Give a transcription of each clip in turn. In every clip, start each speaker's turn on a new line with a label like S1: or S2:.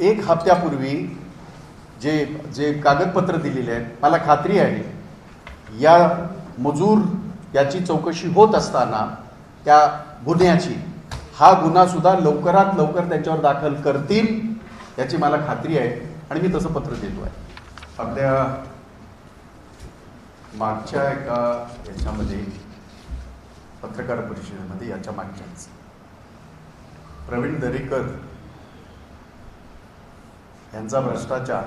S1: 1 हप्त्यापूर्वी जे जे कागदपत्र दिलेले आहेत, मला खात्री आहे या मजूर याची चौकशी होत असताना त्या गुन्ह्याची हा गुन्हा सुद्धा लवकरात लवकर त्यांच्यावर दाखल करतील याची मला खात्री आहे आणि मी तसं पत्र देतो आहे. आपल्या मागच्या एका याच्यामध्ये पत्रकार परिषदेमध्ये याच्या मागच्याच प्रवीण दरेकर यांचा भ्रष्टाचार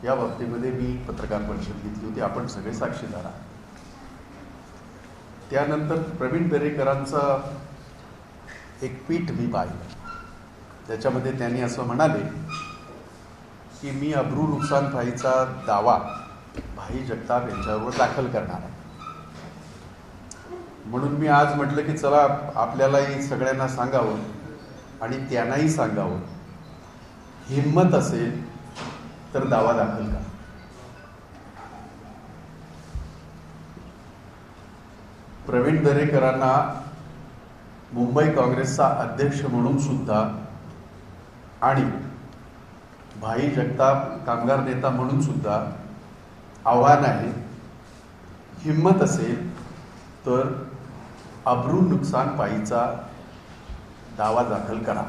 S1: या बाबतीमध्ये मी पत्रकार परिषद घेतली होती. आपण सगळे साक्षीदार आहात. त्यानंतर प्रवीण दरेकरांचा एक ट्वीट मी पाहिलं. त्याच्यामध्ये त्यांनी असं म्हणाले की मी अब्रू नुकसान भरपाईचा दावा भाई जगताप यांच्यावर दाखल करणार आहे. म्हणून मी आज म्हटलं की चला आपल्यालाही सगळ्यांना सांगावं आणि त्यांनाही सांगावं, हिम्मत असेल तर दावा दाखल करा. प्रवीण दरेकरांना मुंबई काँग्रेसचा अध्यक्ष म्हणून सुद्धा आणि भाई जगताप कामगार नेता म्हणून सुद्धा आव्हान आहे, हिम्मत असेल तर अब्रू नुकसान पाईचा दावा दाखल करा.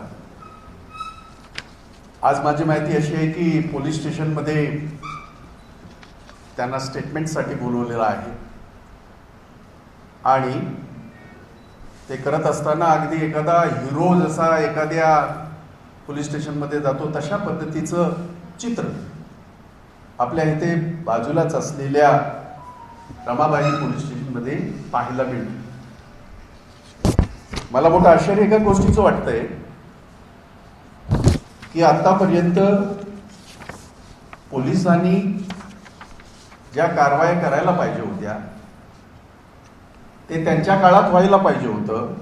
S1: आज माझी माहिती अशी आहे की पोलीस स्टेशनमध्ये त्यांना स्टेटमेंटसाठी बोलवलेलं आहे आणि ते करत असताना अगदी एखादा हिरो जसा एखाद्या पोलीस स्टेशनमध्ये जातो तशा पद्धतीचं चित्र आपल्या इथे बाजूलाच असलेल्या रमाबाई पोलीस स्टेशनमध्ये पाहायला मिळतं. मला मोठं आश्चर्य एका गोष्टीचं वाटतंय की आतापर्यंत पोलिसांनी ज्या कारवाया करायला पाहिजे होत्या ते त्यांच्या काळात व्हायला पाहिजे होतं.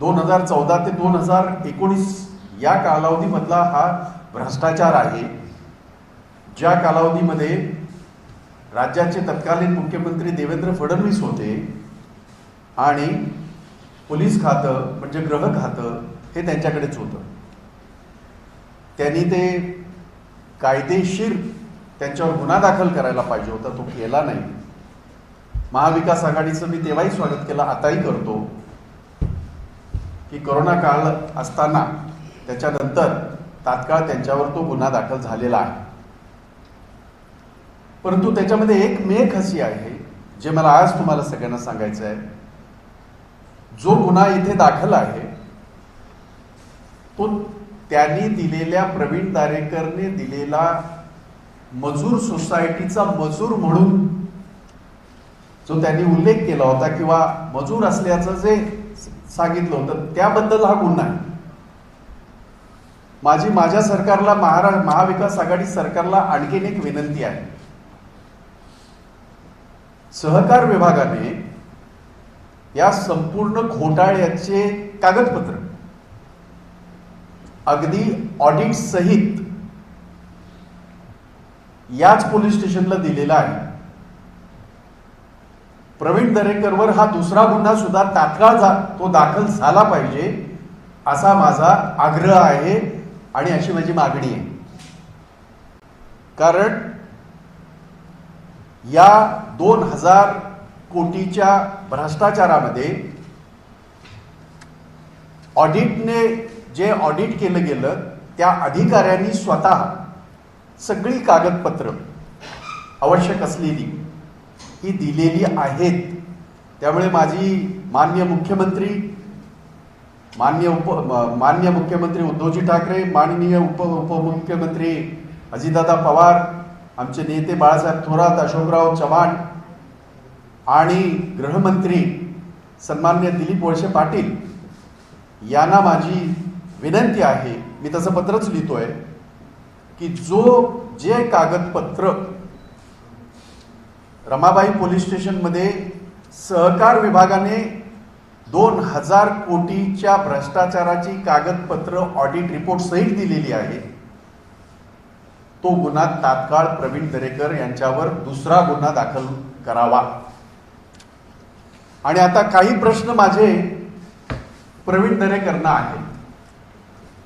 S1: 2014 ते 2019 या कालावधीमधला हा भ्रष्टाचार आहे. ज्या कालावधीमध्ये राज्याचे तत्कालीन मुख्यमंत्री देवेंद्र फडणवीस होते आणि पोलीस खातं म्हणजे गृह खातं हे त्यांच्याकडेच होतं. त्यांनी ते कायदेशीर त्यांच्यावर गुन्हा दाखल करायला पाहिजे होता, तो केला नाही. महाविकास आघाडीचं मी तेव्हाही स्वागत केलं, आताही करतो की कोरोना काळ असताना त्याच्यानंतर तात्काळ त्यांच्यावर तो गुन्हा दाखल झालेला आहे. परंतु त्याच्यामध्ये एक मेख अशी आहे जे मला आज तुम्हाला सगळ्यांना सांगायचं आहे. जो गुन्हा इथे दाखल आहे तो त्यांनी दिलेल्या प्रवीण दरेकरने दिलेला मजूर सोसायटीचा मजूर म्हणून जो त्यांनी उल्लेख केला होता किंवा मजूर असल्याचं जे सांगितलं होतं त्याबद्दल हा गुन्हा आहे. माझ्या सरकारला महाविकास आघाडी सरकारला आणखीन एक विनंती आहे. सहकार विभागाने या संपूर्ण घोटाळ्याचे कागदपत्र अगदी ऑडिट सहित याच पोलीस स्टेशनला दिलेला आहे. प्रवीण दरेकरवर हा दुसरा गुन्हा सुद्धा तात्काळ तो दाखल झाला पाहिजे असा माझा आग्रह आहे आणि अशी माझी मागणी आहे. कारण या 2000 कोटीच्या भ्रष्टाचारामध्ये ऑडिटने जे ऑडिट केलं गेलं त्या अधिकाऱ्यांनी स्वतः सगळी कागदपत्र आवश्यक असलेली ही दिलेली आहेत. त्यामुळे माझी माननीय मुख्यमंत्री उद्धवजी ठाकरे, माननीय उपमुख्यमंत्री अजितदादा पवार, आमचे नेते बाळासाहेब थोरात, अशोकराव चव्हाण आणि गृहमंत्री सन्माननीय दिलीप वळसे पाटील यांना माझी विनंती आहे, मी तसं पत्रच लिहितोय की जे कागदपत्र रमाबाई पोलीस स्टेशनमध्ये सहकार विभागाने 2000 कोटीच्या भ्रष्टाचाराची कागदपत्र ऑडिट रिपोर्ट सहित दिलेली आहे, तो गुन्हा तात्काळ प्रवीण दरेकर यांच्यावर दुसरा गुन्हा दाखल करावा. आणि आता काही प्रश्न माझे प्रवीण दरेकरांना आहेत.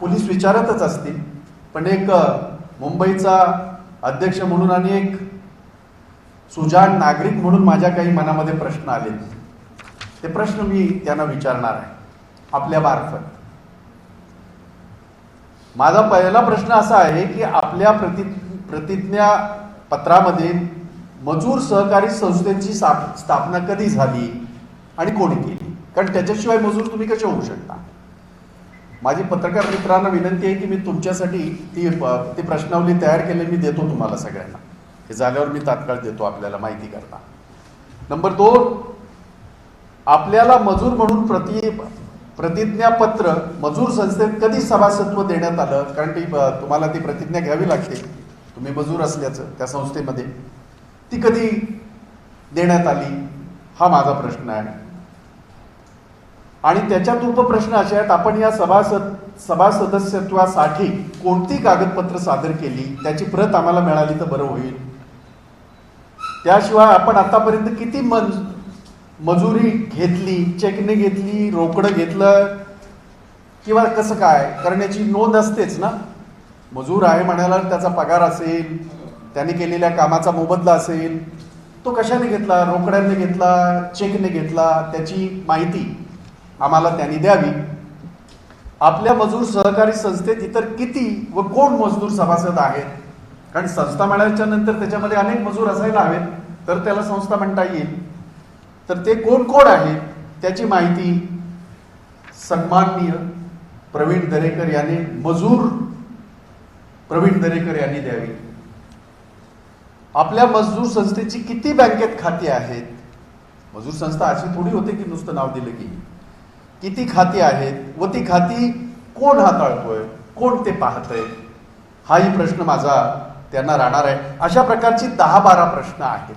S1: पोलीस विचारतच असतील, पण एक मुंबईचा अध्यक्ष म्हणून आणि एक सुजाण नागरिक म्हणून माझ्या काही मनामध्ये प्रश्न आले. ते प्रश्न मी त्यांना विचारणार आहे आपल्या मार्फत. माझा पहिला प्रश्न असा आहे की आपल्या प्रतिज्ञा पत्रामध्ये मजूर सहकारी संस्थेची स्थापना कधी झाली आणि कोणी केली? कारण त्याच्याशिवाय मजूर तुम्ही कसे होऊ शकता? माझी पत्रकार मित्रांना विनंती आहे की मी तुमच्यासाठी ती प्रश्नावली तयार केली, मी देतो तुम्हाला सगळ्यांना. हे झाल्यावर मी तात्काळ देतो आपल्याला माहिती करता. नंबर 2, आपल्याला मजूर म्हणून प्रतिज्ञापत्र मजूर संस्थेत कधी सभासत्व देण्यात आलं? कारण तुम्हाला ती प्रतिज्ञा घ्यावी लागते तुम्ही मजूर असल्याचं त्या संस्थेमध्ये. ती कधी देण्यात आली हा माझा प्रश्न आहे. आणि त्याच्यात उपप्रश्न असे आहेत, आपण या सभा सदस्यत्वासाठी कोणती कागदपत्र सादर केली त्याची प्रत आम्हाला मिळाली तर बरं होईल. त्याशिवाय आपण आतापर्यंत किती मजुरी घेतली, चेकने घेतली, रोकडं घेतलं किंवा कसं काय करण्याची नोंद असतेच ना. मजूर आहे म्हणायला त्याचा पगार असेल, त्याने केलेल्या कामाचा मोबदला असेल, तो कशाने घेतला, रोकड्याने घेतला, चेकने घेतला, त्याची माहिती आम्हाला त्यांनी द्यावी. आपल्या मजूर सहकारी संस्थेत इतर किती व कोण मजदूर सभासद आहेत? कारण संस्था म्हणायच्या नंतर त्याच्यामध्ये अनेक मजूर असायला हवेत तर त्याला संस्था म्हणता येईल. तर ते कोण कोण आहेत त्याची माहिती सन्माननीय प्रवीण दरेकर यांनी मजूर प्रवीण दरेकर यांनी द्यावी. आपल्या मजदूर संस्थेची किती बँकेत खाती आहेत? मजूर संस्था अशी थोडी होते की नुसतं नाव दिलं की. किती खाती आहेत व ती खाती कोण हाताळतोय, कोण ते पाहतंय, हाही प्रश्न माझा त्यांना राहणार आहे. अशा प्रकारची 10-12 प्रश्न आहेत.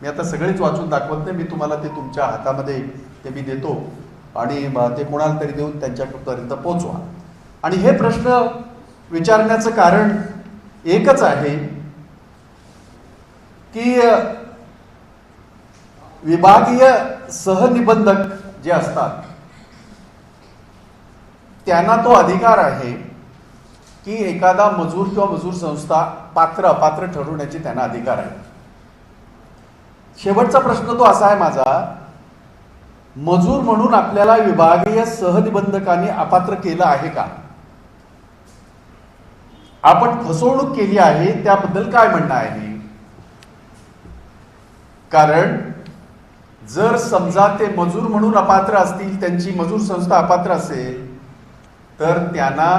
S1: मी आता सगळेच वाचून दाखवत नाही, मी तुम्हाला ते तुमच्या हातामध्ये ते मी देतो आणि ते कोणाला तरी देऊन त्यांच्यापर्यंत पोहोचवा. आणि हे प्रश्न विचारण्याचं कारण एकच आहे की विभागीय सहनिबंधक जे असतात त्यांना तो अधिकार आहे की एखादा मजूर किंवा मजूर संस्था पात्र अपात्र ठरवण्याची त्यांना अधिकार आहे. शेवटचा प्रश्न तो असा आहे माझा, मजूर म्हणून आपल्याला विभागीय सहनिबंधकांनी अपात्र केलं आहे का? आपण फसवणूक केली आहे त्याबद्दल काय म्हणणं आहे? कारण जर समजा ते मजूर म्हणून अपात्र असतील, त्यांची मजूर संस्था अपात्र असेल, तर त्यांना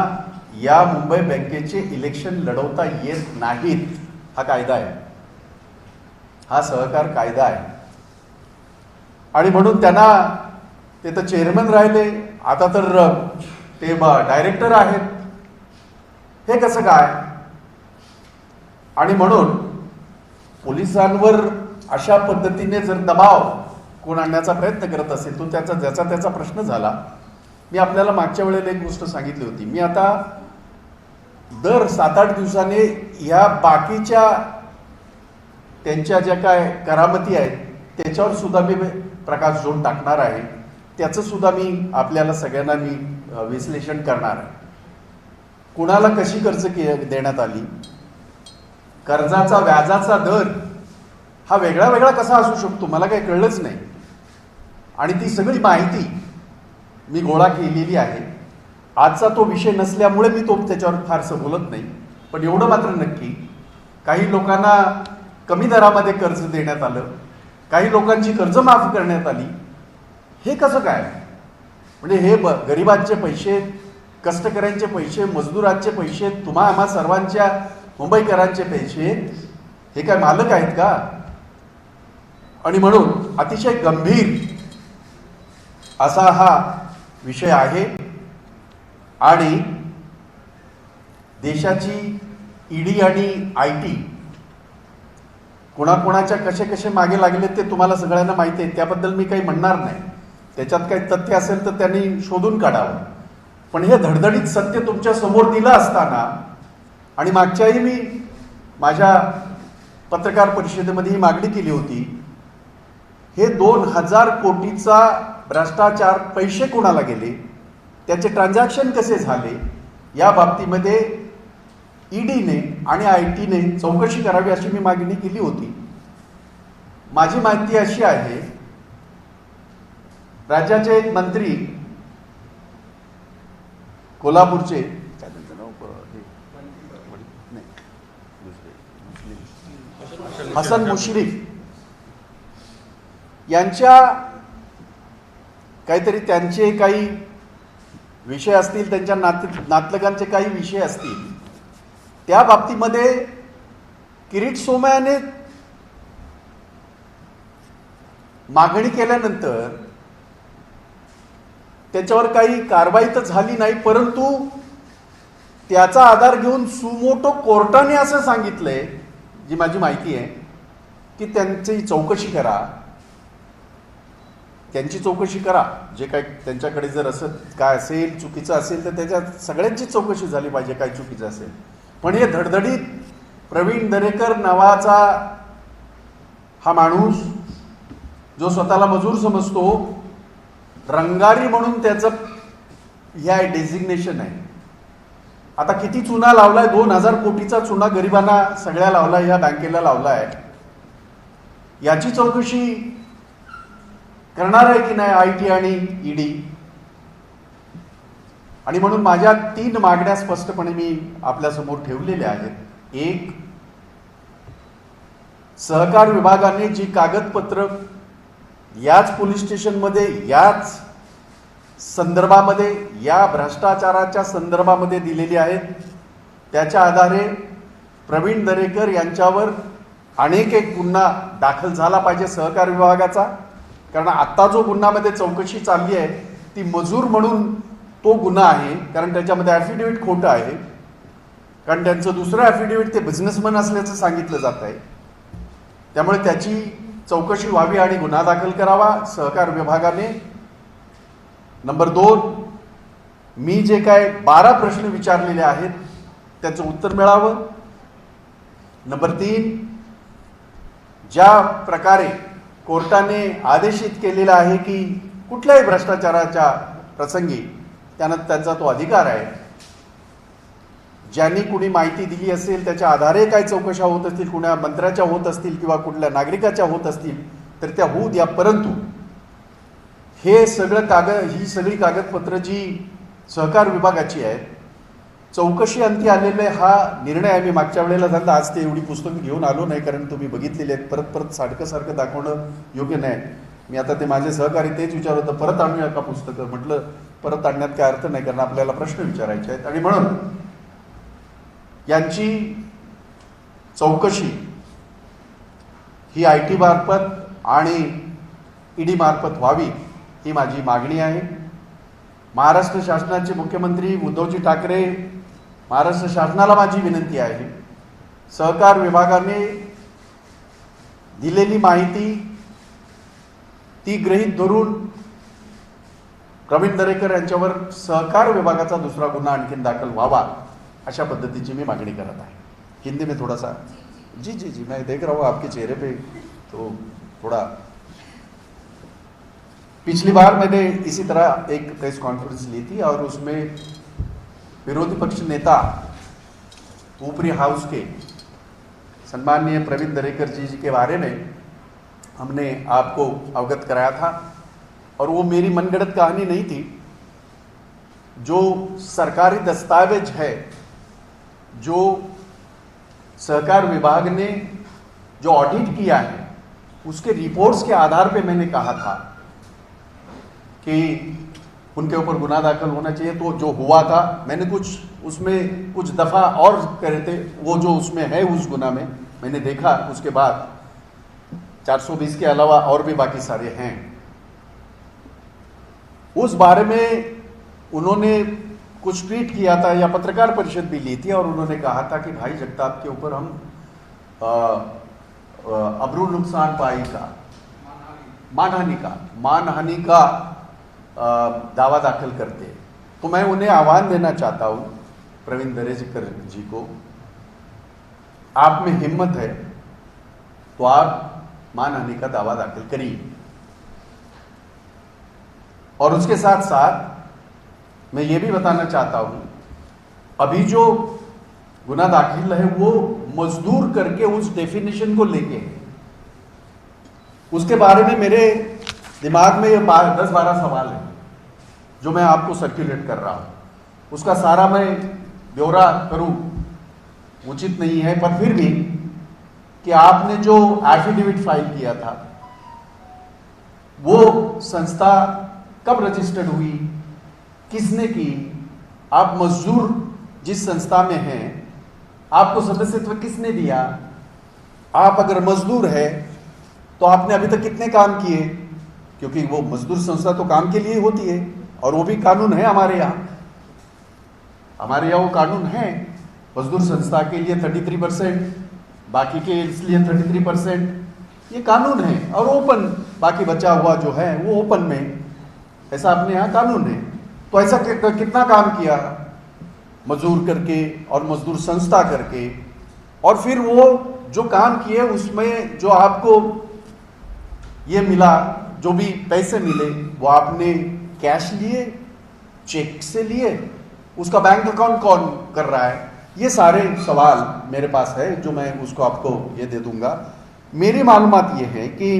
S1: या मुंबई बँकेचे इलेक्शन लढवता येत नाहीत. हा कायदा आहे, हा सहकार कायदा आहे. आणि म्हणून त्यांना ते तर चेअरमन राहिले, आता तर ते डायरेक्टर आहेत. हे कसं काय? आणि म्हणून पोलिसांवर अशा पद्धतीने जर दबाव कोण आणण्याचा प्रयत्न करत असेल तो ज्याचा प्रश्न झाला. मी आपल्याला मागच्या वेळेला एक गोष्ट सांगितली होती, मी आता दर 7-8 दिवसाने ह्या बाकीच्या त्यांच्या ज्या काय करामती आहेत त्याच्यावर सुद्धा मी प्रकाश झोन टाकणार आहे. त्याचं सुद्धा मी आपल्याला सगळ्यांना मी विश्लेषण करणार आहे. कुणाला कशी कर्ज देण्यात आली, कर्जाचा व्याजाचा दर हा वेगळा वेगळा कसा असू शकतो मला काही कळलंच नाही. आणि ती सगळी माहिती मी गोळा केलेली आहे. आजचा तो विषय नसल्यामुळे मी त्याच्यावर फारसं बोलत नाही. पण एवढं मात्र नक्की, काही लोकांना कमी दरामध्ये कर्ज देण्यात आलं, काही लोकांची कर्ज माफ करण्यात आली. हे कसं काय? म्हणजे हे गरिबांचे पैसे, कष्टकऱ्यांचे पैसे, मजदुरांचे पैसे, तुम्हा आम्हा सर्वांच्या मुंबईकरांचे पैसे, हे काय मालक आहेत का? आणि म्हणून अतिशय गंभीर असा हा विषय आहे. आणि देशाची ईडी आणि IT कोणाकोणाच्या कसे मागे लागले ते तुम्हाला सगळ्यांना माहिती आहे. त्याबद्दल मी काही म्हणणार नाही. त्याच्यात काही तथ्य असेल तर त्यांनी शोधून काढावं. पण हे धडधडीत सत्य तुमच्या समोर दिलं असताना, आणि मागच्याही मी माझ्या पत्रकार परिषदेमध्ये ही मागणी केली होती, हे 2000 कोटीचा भ्रष्टाचार पैसे कोणाला गेले, त्याचे ट्रान्झॅक्शन कसे झाले, या बाबतीमध्ये ईडीने आणि आयटीने चौकशी करावी अशी मी मागणी केली होती. माझी माहिती अशी आहे, राज्याचे एक मंत्री कोल्हापूरचे काय त्यांचं नाव हसन मुश्रीफ यांच्या काहीतरी त्यांचे काही विषय असतील, त्यांच्या नातलगांचे काही विषय असतील, त्या बाबतीमध्ये किरीट सोमय्याने मागणी केल्यानंतर त्याच्यावर काही कारवाई तर झाली नाही, परंतु त्याचा आधार घेऊन सुमोटो कोर्टाने असं सांगितलंय, जी माझी माहिती आहे, की त्यांची चौकशी करा, त्यांची चौकशी करा. जे काही त्यांच्याकडे जर असं काय असेल, चुकीचं असेल, तर त्याच्यात सगळ्यांची चौकशी झाली पाहिजे, काय चुकीचं असेल. पण हे धडधडीत प्रवीण दरेकर नावाचा हा माणूस, जो स्वतःला मजूर समजतो, रंगारी म्हणून त्याचं ह्या डेझिग्नेशन आहे. आता किती चुना लावलाय, 2000 कोटीचा चुना गरिबांना सगळ्या लावलाय, ह्या बँकेला लावलाय. याची चौकशी करणार आहे की नाही आयटी आणि ईडी? आणि म्हणून माझ्या 3 मागण्या स्पष्टपणे मी आपल्यासमोर ठेवलेल्या आहेत. एक, सहकार विभागाने जी कागदपत्र याच पोलीस स्टेशनमध्ये, याच संदर्भामध्ये, या भ्रष्टाचाराच्या संदर्भामध्ये दिलेली आहेत, त्याच्या आधारे प्रवीण दरेकर यांच्यावर अनेक एक गुन्हा दाखल झाला पाहिजे सहकार विभागाचा. कारण आता जो गुन्ह्यामध्ये चौकशी चालली आहे ती मजूर म्हणून तो गुन्हा आहे, कारण त्याच्यामध्ये ॲफिडेव्हिट खोटं आहे. कारण त्यांचं दुसरं ॲफिडेव्हिट ते बिझनेसमन असल्याचं सांगितलं जात आहे. त्यामुळे त्याची चौकशी व्हावी आणि गुन्हा दाखल करावा सहकार विभागाने. नंबर 2, मी जे काय 12 प्रश्न विचारलेले आहेत त्याचं उत्तर मिळावं. नंबर 3, ज्या प्रकारे कोर्टाने आदेशित केलेला आहे की कुठल्याही भ्रष्टाचाराच्या प्रसंगी त्यांचा तो अधिकार आहे, ज्यांनी कुणी माहिती दिली असेल त्याच्या आधारे काय चौकशा होत असतील, कुण्या मंत्र्याच्या होत असतील किंवा कुठल्या नागरिकाच्या होत असतील तर त्या होऊ द्या. परंतु हे सगळं ही सगळी कागदपत्र जी सहकार विभागाची आहेत, चौकशी अंती आलेले हा निर्णय आहे. मी मागच्या वेळेला झाला, आज ते एवढी पुस्तकं घेऊन आलो नाही कारण तुम्ही बघितलेली आहेत. परत सारखं दाखवणं योग्य नाही. मी आता ते माझे सहकारी तेच विचार होतं, परत आणूया का पुस्तकं? म्हटलं परत आणण्यात काय अर्थ नाही, कारण आपल्याला प्रश्न विचारायचे आहेत. आणि म्हणून यांची चौकशी ही आयटी मार्फत आणि ईडी मार्फत व्हावी ही माझी मागणी आहे. महाराष्ट्र शासनाचे मुख्यमंत्री उद्धवजी ठाकरे, महाराष्ट्र शासनाला माझी विनंती आहे, सहकार विभागाने दिलेली माहिती ती गृहीत धरून प्रवीण दरेकर यांच्यावर सहकार विभागाचा दुसरा गुन्हा आणखीन दाखल व्हावा अशा पद्धतीची मी मागणी करत आहे. हिंदी में थोड़ा सा जी जी जी मैं देख रहा हूँ आपके चेहरे पे, तो थोड़ा पिछली बार मैंने इसी तरह एक प्रेस कॉन्फ्रेंस ली थी और उसमें विरोधी पक्ष नेता ऊपरी हाउस के सम्माननीय प्रवीण दरेकर जी के बारे में हमने आपको अवगत कराया था. और वो मेरी मनगढ़ंत कहानी नहीं थी. जो सरकारी दस्तावेज है, जो सहकार विभाग ने जो ऑडिट किया है, उसके रिपोर्ट्स के आधार पे मैंने कहा था कि उनके ऊपर गुनाह दाखिल होना चाहिए. तो जो हुआ था, मैंने उसमें कुछ दफ़ा और करे थे, वो जो उसमें है उस गुनाह में मैंने देखा. उसके बाद 420 के अलावा और भी बाकी सारे हैं. उस बारे में उन्होंने कुछ ट्वीट किया था या पत्रकार परिषद भी ली थी और उन्होंने कहा था कि भाई जगताप के ऊपर हम अब्रू नुकसान पाई का, मानहानि का दावा दाखिल करते. तो मैं उन्हें आह्वान देना चाहता हूं, प्रवीण दरेकर जी को, आप में हिम्मत है तो आप मानहानि का दावा दाखिल करिए. और उसके साथ साथ मैं ये भी बताना चाहता हूं अभी जो गुना दाखिल है वो मजदूर करके उस डेफिनेशन को लेके है। उसके बारे में मेरे दिमाग में ये 10-12 सवाल है जो मैं आपको सर्कुलेट कर रहा हूं। उसका सारा मैं ब्यौरा करूं उचित नहीं है, पर फिर भी कि आपने जो एफिडेविट फाइल किया था वो संस्था कब रजिस्टर्ड हुई, किसने की, आप मजदूर जिस संस्था में हैं आपको सदस्यत्व किसने दिया, आप अगर मजदूर है तो आपने अभी तक कितने काम किए, क्योंकि वो मजदूर संस्था तो काम के लिए होती है और वो भी कानून है हमारे यहाँ वो कानून है मजदूर संस्था के लिए 33%, बाकी के इसलिए 33%, ये कानून है। और ओपन बाकी बचा हुआ जो है वो ओपन में, ऐसा अपने यहाँ कानून है। तो ऐसा कितना काम किया मजदूर करके और मजदूर संस्था करके, और फिर वो जो काम किए उसमें जो आपको ये मिला, जो भी पैसे मिले वो आपने कैश लिए, चेक से लिए, उसका बैंक अकाउंट कौन कर रहा है, ये सारे सवाल मेरे पास है जो मैं उसको आपको ये दे दूंगा। मेरी मालूमात ये है कि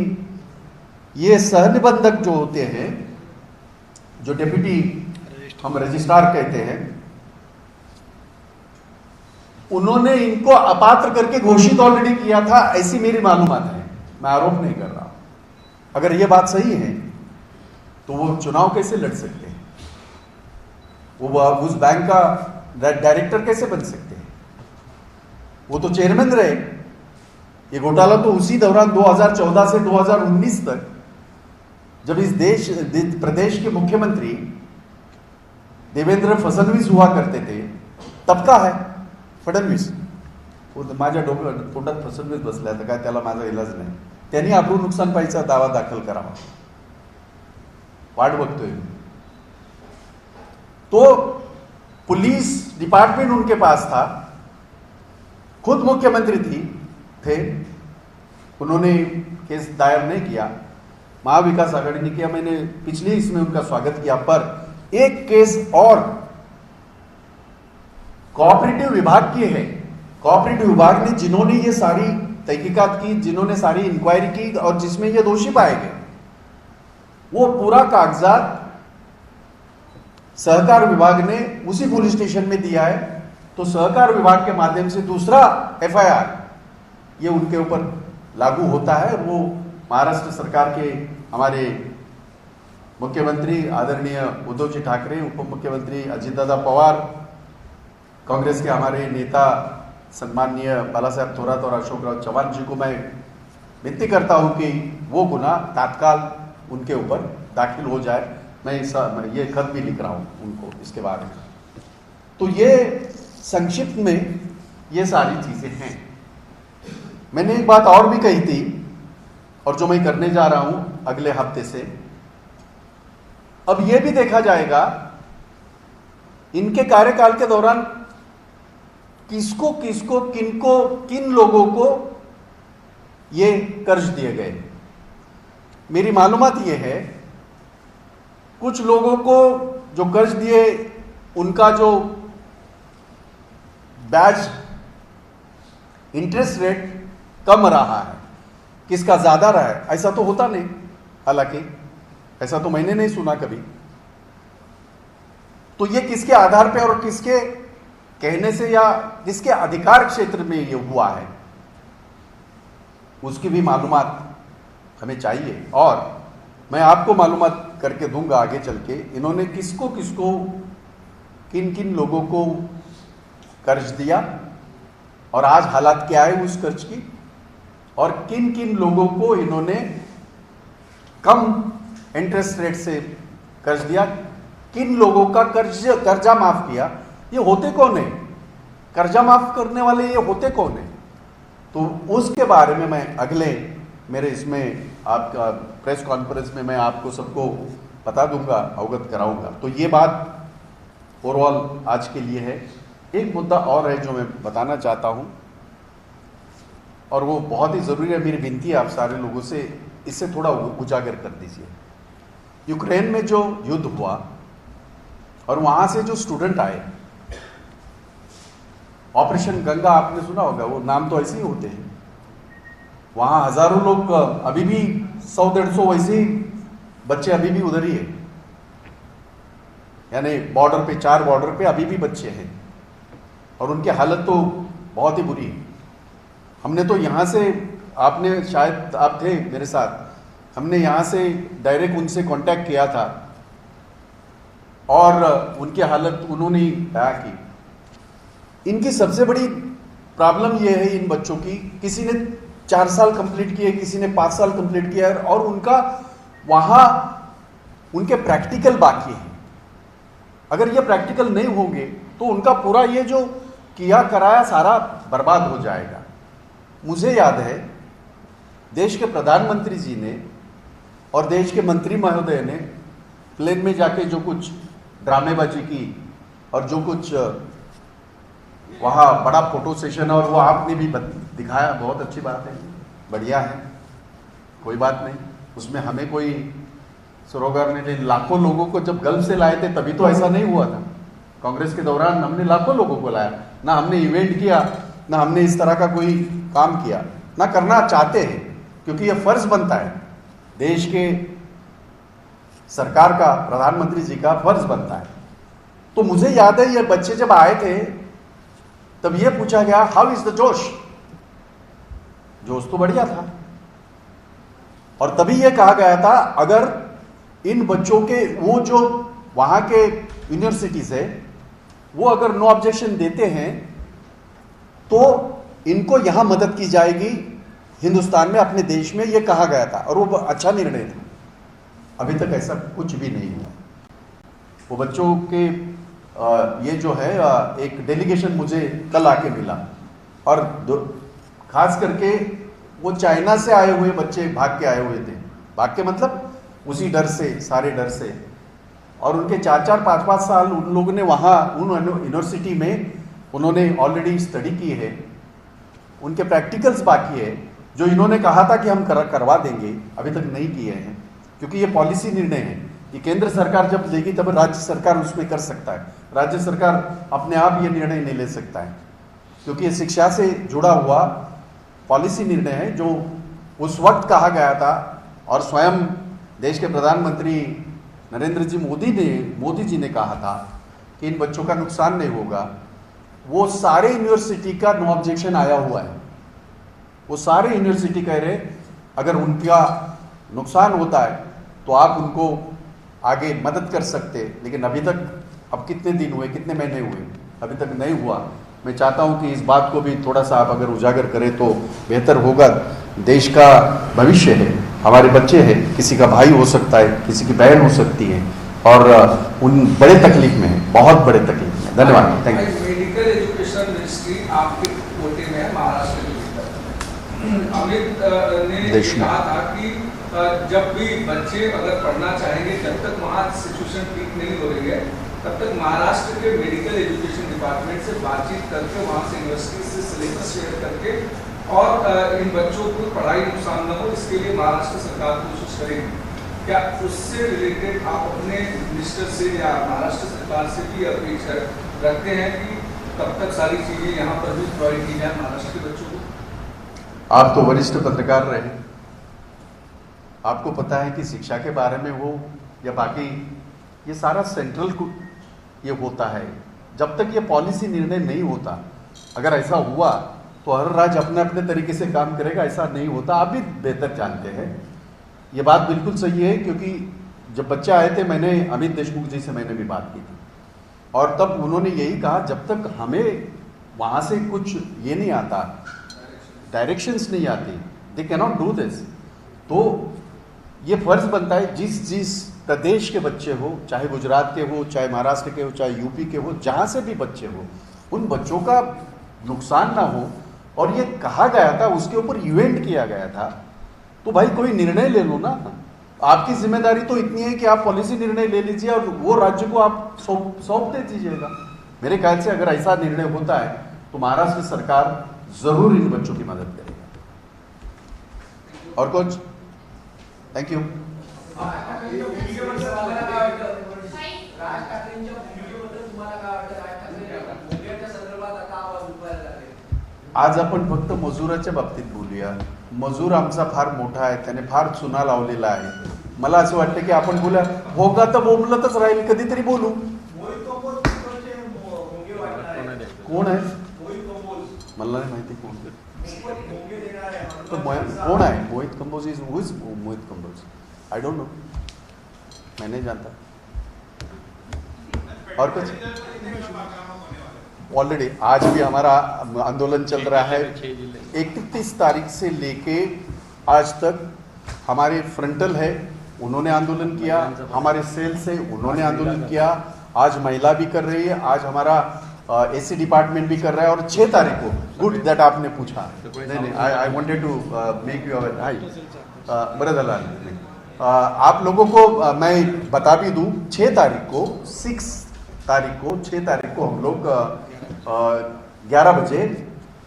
S1: ये सहनिबंधक जो होते हैं, जो डिप्टी हम रजिस्ट्रार कहते हैं, उन्होंने इनको अपात्र करके घोषित ऑलरेडी किया था, ऐसी मेरी मालूमात है। मैं आरोप नहीं कर रहा। अगर ये बात सही है तो वो चुनाव कैसे लड़ सकते हैं, वो उस बैंक का डायरेक्टर कैसे बन सकते हैं, वो तो चेयरमैन रहे। ये घोटाला तो उसी दौरान 2014 से 2019 तक, जब इस प्रदेश के मुख्यमंत्री देवेंद्र फडणवीस हुआ करते थे, तब का है फडणवीस। माझ्या तोंडात फडणवीस बसल्या तर काय त्याला माझा इलाज नाही, त्यांनी अब्रू नुकसान पाहिजे दावा दाखल करावा, वाट बघतोय। तो पुलिस डिपार्टमेंट उनके पास था, खुद मुख्यमंत्री थे, उन्होंने केस दायर नहीं किया, महाविकास आघाड़ी ने किया। मैंने पिछले इसमें उनका स्वागत किया, पर एक केस और कोऑपरेटिव विभाग की है। कोऑपरेटिव विभाग ने जिन्होंने ये सारी तहकीकात की, जिन्होंने सारी इंक्वायरी की और जिसमें ये दोषी पाए गए, वो पूरा कागजात सहकार विभाग ने उसी पुलिस स्टेशन में दिया है। तो सहकार विभाग के माध्यम से दूसरा एफआईआर ये उनके ऊपर लागू होता है। वो महाराष्ट्र सरकार के हमारे मुख्यमंत्री आदरणीय उद्धव जी ठाकरे, उप मुख्यमंत्री अजितदादा पवार, कांग्रेस के हमारे नेता सम्माननीय बाला साहब थोरात और अशोकराव चौहान जी को मैं विनती करता हूं कि वो गुना तत्काल उनके ऊपर दाखिल हो जाए। मैं ये खत भी लिख रहा हूं उनको इसके बारे में। तो ये संक्षिप्त में ये सारी चीजें हैं। मैंने एक बात और भी कही थी और जो मैं करने जा रहा हूं अगले हफ्ते से, अब यह भी देखा जाएगा इनके कार्यकाल के दौरान किसको किसको किनको किन लोगों को ये कर्ज दिए गए। मेरी मालूमात ये है कुछ लोगों को जो कर्ज दिए उनका जो ब्याज इंटरेस्ट रेट कम रहा है, किसका ज्यादा रहा है, ऐसा तो होता नहीं। हालांकि ऐसा तो मैंने नहीं सुना कभी। तो ये किसके आधार पे और किसके कहने से या किसके अधिकार क्षेत्र में ये हुआ है, उसकी भी मालूमात हमें चाहिए। और मैं आपको मालूमात करके दूंगा आगे चल के इन्होंने किसको किसको किन किन लोगों को कर्ज दिया और आज हालात क्या है उस कर्ज की, और किन किन लोगों को इन्होंने कम इंटरेस्ट रेट से कर्ज दिया, किन लोगों का कर्जा माफ किया। ये होते कौन है, कर्जा माफ करने वाले ये होते कौन है, तो उसके बारे में मैं अगले मेरे इसमें आपका प्रेस कॉन्फ्रेंस में मैं आपको सबको बता दूंगा, अवगत कराऊंगा। तो ये बात ओवरऑल आज के लिए है। एक मुद्दा और है जो मैं बताना चाहता हूं और वो बहुत ही जरूरी है, मेरी विनती है आप सारे लोगों से, इससे थोड़ा उजागर कर दीजिए। यूक्रेन में जो युद्ध हुआ और वहां से जो स्टूडेंट आए ऑपरेशन गंगा आपने सुना होगा, वो नाम तो ऐसे ही होते हैं। वहां हजारों लोग अभी भी 100-150 वैसे ही बच्चे अभी भी उधर ही है, यानी बॉर्डर पे, 4 बॉर्डर पे अभी भी बच्चे हैं और उनकी हालत तो बहुत ही बुरी है। हमने तो यहाँ से, आपने शायद आप थे मेरे साथ, हमने यहाँ से डायरेक्ट उनसे कांटेक्ट किया था और उनकी हालत उन्होंने बयां की। इनकी सबसे बड़ी प्रॉब्लम यह है इन बच्चों की, किसी ने 4 साल कंप्लीट किए, किसी ने 5 साल कंप्लीट किया है और उनका वहां उनके प्रैक्टिकल बाकी है। अगर ये प्रैक्टिकल नहीं होंगे तो उनका पूरा ये जो किया कराया सारा बर्बाद हो जाएगा। मुझे याद है देश के प्रधानमंत्री जी ने और देश के मंत्री महोदय ने प्लेन में जाके जो कुछ ड्रामेबाजी की और जो कुछ वहाँ बड़ा फोटो सेशन, और वो आपने भी दिखाया, बहुत अच्छी बात है, बढ़िया है, कोई बात नहीं, उसमें हमें कोई सरोकार नहीं। लाखों लोगों को जब गल्फ से लाए थे तभी तो ऐसा नहीं हुआ था। कांग्रेस के दौरान हमने लाखों लोगों को लाया, ना हमने इवेंट किया, ना हमने इस तरह का कोई काम किया, ना करना चाहते हैं, क्योंकि यह फर्ज बनता है, देश के सरकार का, प्रधानमंत्री जी का फर्ज बनता है। तो मुझे याद है ये बच्चे जब आए थे तब ये पूछा गया, हाउ इज द जोश? जोश तो बढ़िया था, और तभी ये कहा गया था अगर इन बच्चों के, वो जो वहां के यूनिवर्सिटीज है, वो अगर नो ऑब्जेक्शन देते हैं तो इनको यहां मदद की जाएगी हिंदुस्तान में, अपने देश में, ये कहा गया था और वो अच्छा निर्णय था। अभी तक ऐसा कुछ भी नहीं हुआ। वो बच्चों के ये जो है एक डेलीगेशन मुझे कल आके मिला, और खास करके वो चाइना से आए हुए बच्चे भाग के आए हुए थे, भाग के मतलब उसी डर से, सारे डर से, और उनके 4-4, 5-5 साल उन लोगों ने वहाँ उन यूनिवर्सिटी में उन्होंने ऑलरेडी स्टडी की है, उनके प्रैक्टिकल्स बाकी है, जो इन्होंने कहा था कि हम करवा देंगे, अभी तक नहीं किए हैं, क्योंकि ये पॉलिसी निर्णय है। ये केंद्र सरकार जब लेगी तब राज्य सरकार उसमें कर सकता है, राज्य सरकार अपने आप ये निर्णय नहीं ले सकता है, क्योंकि ये शिक्षा से जुड़ा हुआ पॉलिसी निर्णय है जो उस वक्त कहा गया था, और स्वयं देश के प्रधानमंत्री नरेंद्र जी मोदी जी ने कहा था कि इन बच्चों का नुकसान नहीं होगा। वो सारे यूनिवर्सिटी का नो ऑब्जेक्शन आया हुआ है, वो सारे यूनिवर्सिटी कह रहे अगर उनका नुकसान होता है तो आप उनको आगे मदद कर सकते, लेकिन अभी तक, अब कितने दिन हुए, कितने महीने हुए, अभी तक नहीं हुआ। मैं चाहता हूं कि इस बात को भी थोड़ा सा आप अगर उजागर करें तो बेहतर होगा। देश का भविष्य है, हमारे बच्चे हैं, किसी का भाई हो सकता है, किसी की बहन हो सकती है, और उन बड़े तकलीफ में है, बहुत बड़े तकलीफ में। धन्यवाद, thank you.
S2: Medical education ministry आपके कोटे में है, महाराष्ट्र के भीतर। अमित ने कहा था कि जब भी बच्चे अगर पढ़ना चाहेंगे, जब तक वहाँ सिचुएशन ठीक नहीं हो रही है, तब तक महाराष्ट्र के मेडिकल एजुकेशन डिपार्टमेंट से बातचीत करके, वहाँ से यूनिवर्सिटी से सिलेबस शेयर करके, और इन बच्चों को पढ़ाई नुकसान न हो, इसके लिए महाराष्ट्र सरकार कोशिश करेगी। क्या उससे रिलेटेड आप अपने मिनिस्टर से या महाराष्ट्र सरकार से भी अपेक्षा रखते हैं कि तब तक सारी चीजें यहाँ पर भी प्रोवाइड की जाए महाराष्ट्र के बच्चों को?
S1: आप तो वरिष्ठ पत्रकार रहे, आपको पता है कि शिक्षा के बारे में हो या बाकी, ये सारा सेंट्रल को ये होता है। जब तक ये पॉलिसी निर्णय नहीं होता, अगर ऐसा हुआ तो हर राज्य अपने अपने तरीके से काम करेगा, ऐसा नहीं होता। आप भी बेहतर जानते हैं, ये बात बिल्कुल सही है, क्योंकि जब बच्चे आए थे, मैंने अमित देशमुख जी से मैंने भी बात की थी, और तब उन्होंने यही कहा, जब तक हमें वहाँ से कुछ ये नहीं आता, डायरेक्शंस नहीं आती, दे कैन नॉट डू दिस। तो ये फर्ज बनता है, जिस प्रदेश के बच्चे हो, चाहे गुजरात के हो, चाहे महाराष्ट्र के हो, चाहे यूपी के हो, जहाँ से भी बच्चे हो, उन बच्चों का नुकसान ना हो। और ये कहा गया था, उसके ऊपर इवेंट किया गया था, तो भाई कोई निर्णय ले लो ना। आपकी जिम्मेदारी तो इतनी है कि आप पॉलिसी निर्णय ले लीजिए और वो राज्य को आप सौंप दे दीजिएगा। मेरे ख्याल से अगर ऐसा निर्णय होता है तो महाराष्ट्र सरकार जरूर इन बच्चों की मदद करेगा। और कुछ? Thank you. आज आपण फक्त मजुराच्या बाबतीत बोलूया. मजूर आमचा फार मोठा आहे, त्याने फार चुना लावलेला आहे. मला असं वाटतं की आपण बोलूया, भोगा तर बोंबलतच राहील, कधीतरी बोलू. कोण आहे मला नाही माहिती कोण कोण आहे. Mohit Kamboj is who is Mohit Kamboj? I don't know, मैं नहीं जानता. और कुछ ऑलरेडी आज भी हमारा आंदोलन चल रहा है. 31 तारीख से लेके आज तक हमारे फ्रंटल है, उन्होंने आंदोलन किया. हमारे सेल से उन्होंने आंदोलन किया. आज महिला भी कर रही है, आज हमारा एसी डिपार्टमेंट भी कर रहा है. और 6 तारीख को, गुड दैट आपने पूछा. नहीं, I wanted to make you aware. Hi बरं झालं. आप लोगों को मैं बता भी दूं, 6 तारीख को 6 तारीख को हम लोग 11 बजे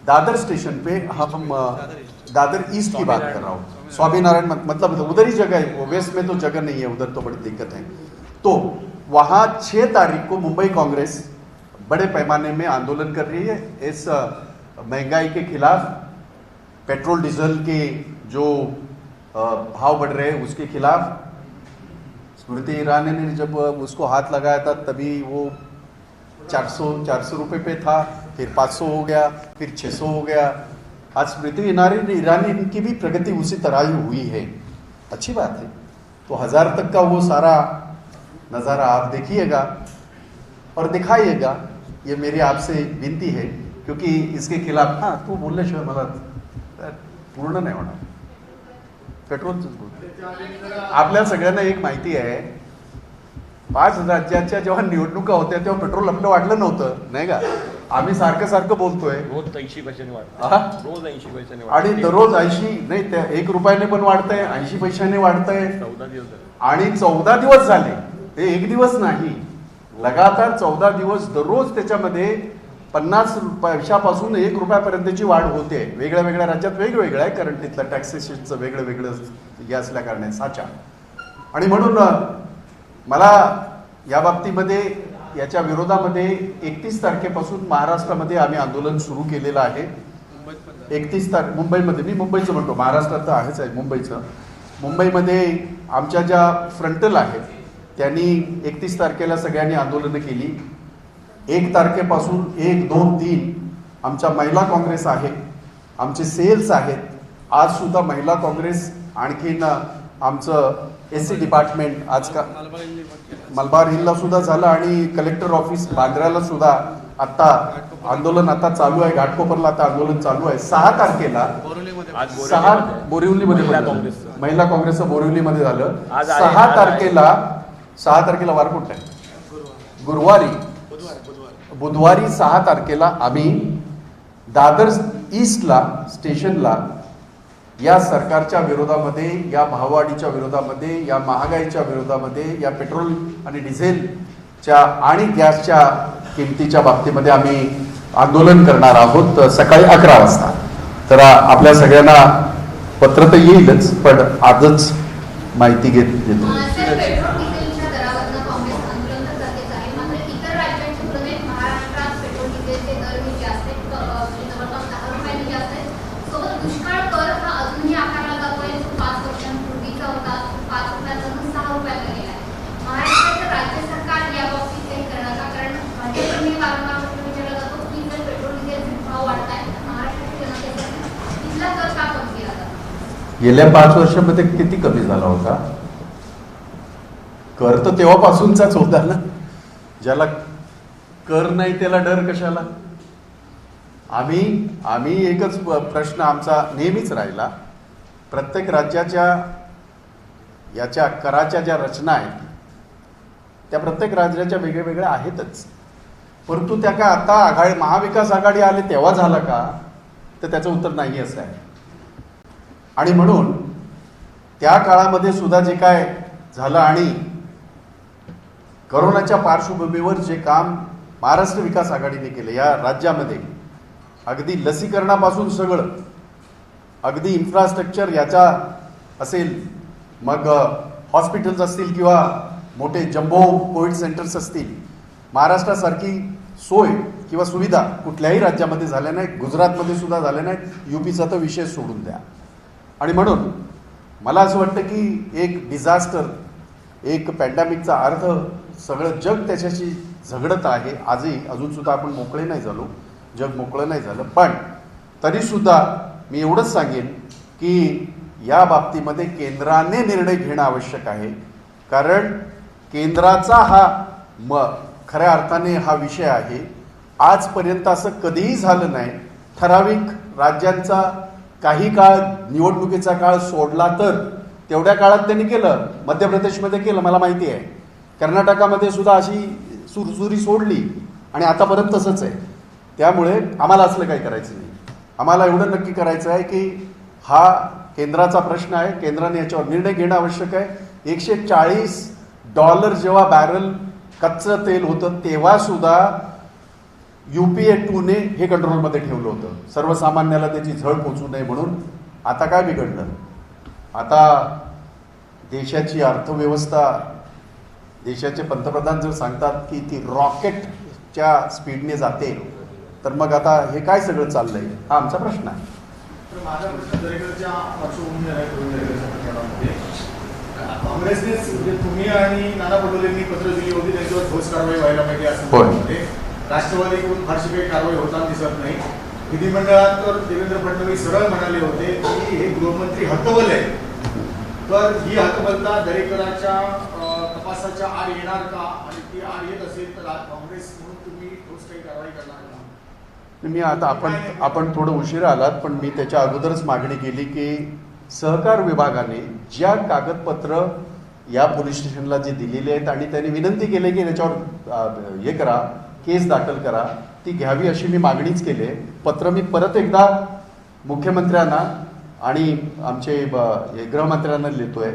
S1: दादर स्टेशन पे हम दादर ईस्ट की बात कर रहा हूँ. स्वामीनारायण मतलब उधर ही जगह है, वेस्ट में तो जगह नहीं है, उधर तो बड़ी दिक्कत है. तो वहाँ 6 तारीख को मुंबई कांग्रेस बड़े पैमाने में आंदोलन कर रही है इस महंगाई के खिलाफ. पेट्रोल डीजल के जो भाव बढ़ रहे हैं उसके खिलाफ. स्मृति ईरानी ने जब उसको हाथ लगाया था तभी वो 400 रुपये पे था, फिर 500 हो गया, फिर 600 हो गया. आज स्मृति ईरानी की भी प्रगति उसी तरह ही हुई है. अच्छी बात है. तो 1000 तक का वो सारा नज़ारा आप देखिएगा और दिखाइएगा. ये मेरी आपसे विनती है, क्योंकि इसके खिलाफ हाँ तू बोलल्याशिवाय मला पूर्ण नाही होणार. पेट्रोलच आपल्या सगळ्यांना एक माहिती आहे, 5 राज्याच्या जेव्हा निवडणुका होत्या तेव्हा पेट्रोल आपलं वाढलं नव्हतं, नाही का? आम्ही सारखं बोलतोय
S3: रोज 80 पैशाने वाढतं. रोज 80 पैशाने
S1: आणि दररोज 80 नाही, त्या 1 रुपयाने पण वाढतंय, 80 पैशाने वाढतंय.
S3: 14 दिवस झाले.
S1: आणि 14 दिवस झाले. ते 1 दिवस नाही, लगातार 14 दिवस दररोज त्याच्यामध्ये 50 पैशापासून 1 रुपयापर्यंतची वाढ होते. वेगळ्या वेगळ्या राज्यात वेगवेगळं आहे, कारण तिथलं टॅक्सेशनचं वेगळं हे असल्या कारणे साचा. आणि म्हणून मला या बाबतीमध्ये याच्या विरोधामध्ये 31 तारखेपासून महाराष्ट्रामध्ये आम्ही आंदोलन सुरू केलेलं आहे. 31 तारीख मुंबईमध्ये, मी मुंबईचं म्हणतो, महाराष्ट्रात तर आहेच आहे मुंबईचं. मुंबईमध्ये आमच्या ज्या फ्रंटल आहेत त्यांनी 31 तारखेला सगळ्यांनी आंदोलनं केली. 1 तारखेपासून 1, 2, 3 आमच्या महिला काँग्रेस आहे, आमचे सेल्स आहेत. आज सुद्धा महिला काँग्रेस, आणखीन आमचं एस सी डिपार्टमेंट आज का मलबार हिलला सुद्धा झालं आणि कलेक्टर ऑफिस बांद्र्याला सुद्धा आता आंदोलन आता चालू आहे. घाटकोपरला आता आंदोलन चालू आहे. 6 तारखेला बोरिवलीमध्ये महिला काँग्रेसचं बोरिवलीमध्ये झालं. 6 तारखेला वार कुठला आहे? बुधवारी 6 तारखेला आम्ही दादर ईस्टला स्टेशनला या सरकारच्या विरोधामध्ये, या भाववाढीच्या विरोधामध्ये, या महागाईच्या विरोधामध्ये, या पेट्रोल आणि डिझेलच्या आणि गॅसच्या किमतीच्या बाबतीमध्ये आम्ही आंदोलन करणार आहोत सकाळी 11 वाजता. तर आपल्या सगळ्यांना पत्र तर येईलच, पण आजच माहिती घेतो. गेल्या 5 वर्षामध्ये किती कमी झाला होता? कर तर तेव्हापासूनचाच होता ना. ज्याला कर नाही त्याला डर कशाला? आम्ही एकच प्रश्न आमचा नेहमीच राहिला, प्रत्येक राज्याच्या याच्या कराच्या ज्या रचना आहेत त्या प्रत्येक राज्याच्या वेगळ्या आहेतच, परंतु त्या काय आता महाविकास आघाडी आले तेव्हा झाला का? तर त्याचं उत्तर नाही असं आहे. आणि म्हणून त्या काळामध्ये सुद्धा जे काय झालं आणि कोरोनाच्या पार्श्वभूमीवर जे काम महाराष्ट्र विकास आघाडीने केले या राज्यामध्ये, अगदी लसीकरणापासून सगळं, अगदी इन्फ्रास्ट्रक्चर याचा असेल, मग हॉस्पिटल्स असतील किंवा मोठे जम्बो कोविड सेंटर्स असतील, महाराष्ट्रासारखी सोय किंवा सुविधा कुठल्याही राज्यामध्ये झाल्या नाहीत, गुजरातमध्ये सुद्धा झाल्या नाहीत, UPचा तर विषय सोडून द्या. आणि म्हणून मला असं वाटतं की एक डिझास्टर, एक पॅन्डेमिकचा अर्थ सगळं जग त्याच्याशी झगडत आहे. आजही अजूनसुद्धा आपण मोकळे नाही झालो, जग मोकळं नाही झालं. पण तरीसुद्धा मी एवढंच सांगेन की या बाबतीमध्ये केंद्राने निर्णय घेणं आवश्यक आहे. कारण केंद्राचा हा खऱ्या अर्थाने हा विषय आहे. आजपर्यंत असं कधीही झालं नाही. ठराविक राज्यांचा काही काळ निवडणुकीचा काळ सोडला तर तेवढ्या काळात त्यांनी केलं. मध्य प्रदेशमध्ये केलं, मला माहिती आहे. कर्नाटकामध्ये सुद्धा अशी सुरसुरी सोडली आणि आतापर्यंत तसंच आहे. त्यामुळे आम्हाला असलं काही करायचं नाही. आम्हाला एवढं नक्की करायचं आहे की हा केंद्राचा प्रश्न आहे. केंद्राने याच्यावर निर्णय घेणं आवश्यक आहे. $140 जेव्हा बॅरल कच्चं तेल होतं तेव्हा सुद्धा UPA 2ने हे कंट्रोलमध्ये ठेवलं होतं, सर्वसामान्याला त्याची झळ पोचू नये म्हणून. आता काय बिघडलं? आता देशाची अर्थव्यवस्था, देशाचे पंतप्रधान जर सांगतात की ती रॉकेटच्या स्पीडने जाते, तर मग आता हे काय सगळं चाललंय? हा आमचा प्रश्न आहे.
S4: तर माझा प्रश्न दरेकरच्या पार्श्वभूमीवर आहे. प्रकरणामध्ये काँग्रेसने म्हणजे तुम्ही आणि नाना पटोलेंनी पत्र दिली होती, त्यांच्यावर ठोस कारवाई व्हायला पाहिजे असं म्हणते. राष्ट्रवादीकडून फारशी काही कारवाई होताना दिसत नाही. विधिमंडळात तर देवेंद्र फडणवीस सरळ म्हणाले होते की हे गृहमंत्री हतबल आहे. तर ही हतबलता दरेकरांच्या तपासाच्या आड येणार का? आणि ती आड येत असेल तर काँग्रेस म्हणून तुम्ही ठोस काही कारवाई करणार का?
S1: मी आता आपण थोडं उशिरा आलात, पण मी त्याच्या अगोदरच मागणी केली की सहकार विभागाने ज्या कागदपत्र या पोलीस स्टेशनला जे दिलेले आहेत आणि त्यांनी विनंती केली की त्याच्यावर हे करा, केस दाखल करा, ती घ्यावी अशी मी मागणीच केली आहे. पत्र मी परत एकदा मुख्यमंत्र्यांना आणि आमचे गृहमंत्र्यांना लिहितोय.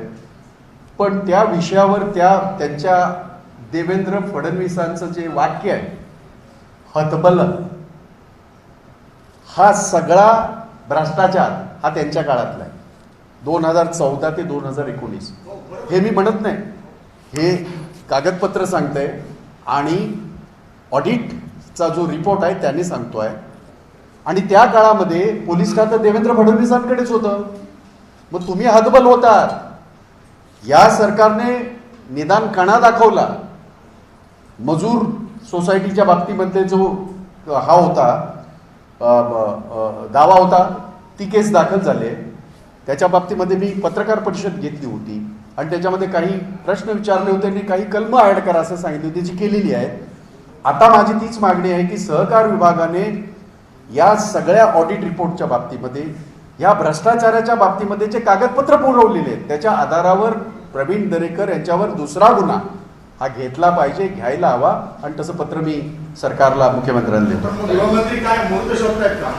S1: पण त्या विषयावर त्यांच्या देवेंद्र फडणवीसांचं जे वाक्य आहे हतबल, हा सगळा भ्रष्टाचार हा त्यांच्या काळातला आहे. 2014 ते 2019 हे मी म्हणत नाही, हे कागदपत्र सांगतंय आणि ऑडिटचा जो रिपोर्ट आहे त्यांनी सांगतोय. आणि त्या काळामध्ये पोलीस खातं देवेंद्र फडणवीसांकडेच होतं. मग तुम्ही हतबल होतात. या सरकारने निदान कणा दाखवला. मजूर सोसायटीच्या बाबतीमध्ये जो हा होता दावा होता, ती केस दाखल झाली. त्याच्या बाबतीमध्ये मी पत्रकार परिषद घेतली होती आणि त्याच्यामध्ये काही प्रश्न विचारले होते आणि काही कलमं ॲड करा असं सांगितली होती, जी केलेली आहे. आता माझी तीच मागणी आहे की सहकार विभागाने या सगळ्या ऑडिट रिपोर्टच्या बाबतीमध्ये, या भ्रष्टाचाराच्या बाबतीमध्ये जे कागदपत्र पुरवलेले आहेत त्याच्या आधारावर प्रवीण दरेकर यांच्यावर दुसरा गुन्हा हा घेतला पाहिजे, घ्यायला हवा. आणि तसं पत्र मी सरकारला, मुख्यमंत्र्यांना देतो.
S4: गृहमंत्री काय मूर्त शब्द आहेत का?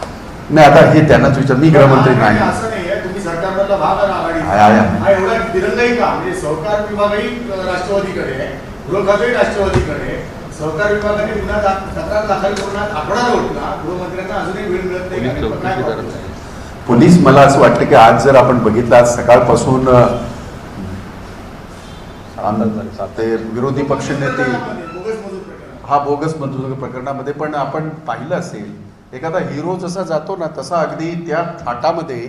S1: नाही, आता हे त्यांनाच विचार. मी गृहमंत्री नाही.
S4: असं नाही आहे, तुम्ही सरकारमधला भाग आघाडी
S1: आहे.
S4: हा एवढा दिरंगाई का? म्हणजे सहकार विभागही राष्ट्रवादीकडे आहे, गृह खातेही राष्ट्रवादीकडे आहे. सहकार विभागाने गुन्हा तक्रार दाखल करून आठवडा उठला, गृहमंत्र्यांना अजूनही वेळ मिळत नाही.
S1: पोलीस, मला असं वाटतं की आज जर आपण बघितलं, आज सकाळपासून ते विरोधी पक्षनेते हा बोगस मजूर प्रकरणामध्ये, पण आपण पाहिलं असेल एखादा हिरो जसा जातो ना तसा अगदी त्या थाटामध्ये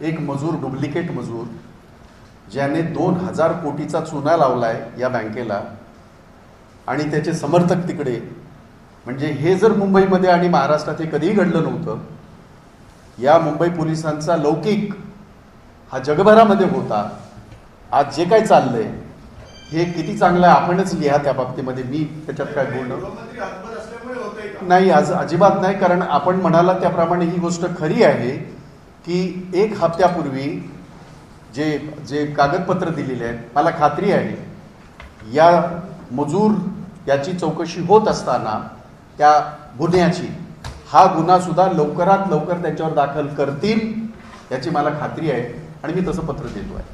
S1: एक मजूर, डुप्लिकेट मजूर, ज्याने 2000 कोटीचा चुना लावलाय या बँकेला आणि त्याचे समर्थक तिकडे. म्हणजे हे जर मुंबईमध्ये आणि महाराष्ट्रात हे कधीही घडलं नव्हतं. या मुंबई पोलिसांचा लौकिक हा जगभरामध्ये होता. आज जे काय चाललंय हे किती चांगलं आहे आपणच लिहा त्या बाबतीमध्ये. मी त्याच्यात काय बोलणं नाही, आज अजिबात नाही. कारण आपण म्हणाला त्याप्रमाणे ही गोष्ट खरी आहे की 1 हप्त्यापूर्वी जे कागदपत्र दिलेले आहेत, मला खात्री आहे या मजूर याची चौकशी होत असताना त्या गुन्ह्याची, हा गुन्हा सुद्धा लवकरात लवकर त्यांच्यावर दाखल करतील याची मला खात्री आहे आणि मी तसं पत्र देतो आहे.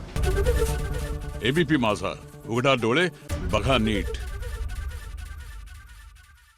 S5: एबीपी माझा, उघडा डोळे बघा नीट.